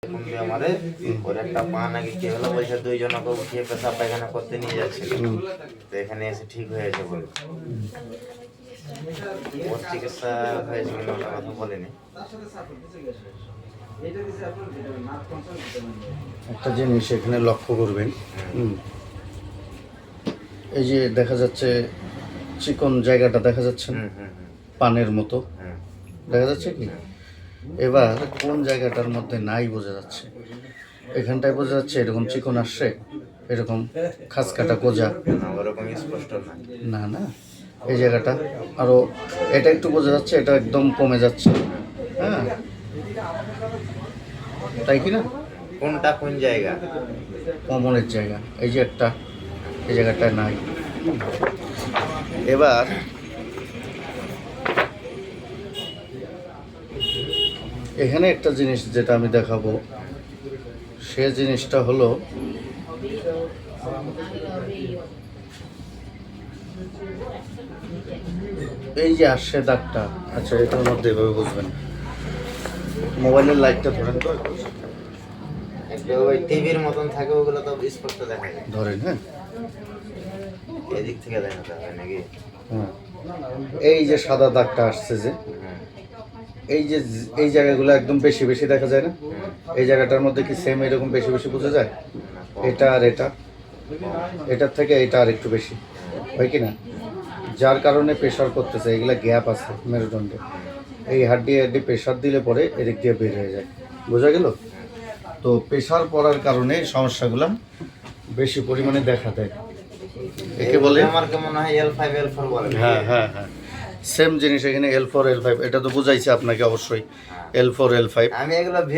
এরকম দিয়ে আমাদের ওর একটা পা নাকি কি হলো বলছে দুইজনকে উঠিয়ে পেশাব পায়খানা করতে নিয়ে যাচ্ছিল, তো এখানে এসে ঠিক হয়েছে বলে। ওর চিকিৎসা হয়েছে কিনা ওটা কথা বলেনি। একটা জিনিস এখানে লক্ষ্য করবেন, এই যে দেখা যাচ্ছে চিকন জায়গাটা দেখা যাচ্ছে না? পানের মতো দেখা যাচ্ছে কি? এবার কোন জায়গাটার মধ্যে নাই বোঝা যাচ্ছে, এখানটায় বোঝা যাচ্ছে এরকম চিকন আসছে, এরকম খাস কাটা গোজা ওরকম স্পষ্ট না। না না, এই জায়গাটা আরো এটা একটু বোঝা যাচ্ছে, এটা একদম কমে যাচ্ছে। হ্যাঁ, তাই কি না? কোনটা কোন জায়গা? কমনের জায়গা, এই যে একটা, এই জায়গাটা নাই। এবার এখানে একটা জিনিস যেটা আমি দেখাবো, সে জিনিসটা হলো এই যে আসছে দাগটা। আচ্ছা, এটার মধ্যে এভাবে বুঝবেন, মোবাইলের লাইটটা ধরেন তো, ওই টিভির মতন থাকে, ওগুলো তো স্পষ্ট দেখা যায়। ধরেন। হ্যাঁ, এদিক থেকে দেখা যায় নাকি? হ্যাঁ, এই যে সাদা দাগটা আসছে যে, এই যে এই জায়গাগুলো একদম বেশি বেশি দেখা যায় না? এই জায়গাটার মধ্যে কি সেম এরকম বেশি বেশি বোঝা যায়? এটা আর এটা, এটার থেকে এটা আর একটু বেশি হয় কি না? যার কারণে প্রেশার করতেছে, এগুলা গ্যাপ আছে মেরুদণ্ডে, এই হাড্ডি প্রেশার দিলে পরে এদিক দিয়ে বের হয়ে যায়। বোঝা গেল? তো প্রেশার পড়ার কারণে সমস্যাগুলো বেশি পরিমাণে দেখা দেয়। একে বলে, আমার কেমন হয় L5 L4 বলে। হ্যাঁ হ্যাঁ হ্যাঁ, সেম জিনিস এখানে L4 L5, এটা তো বুঝাইছে আপনাকে অবশ্যই, L4 L5। আমি এগুলো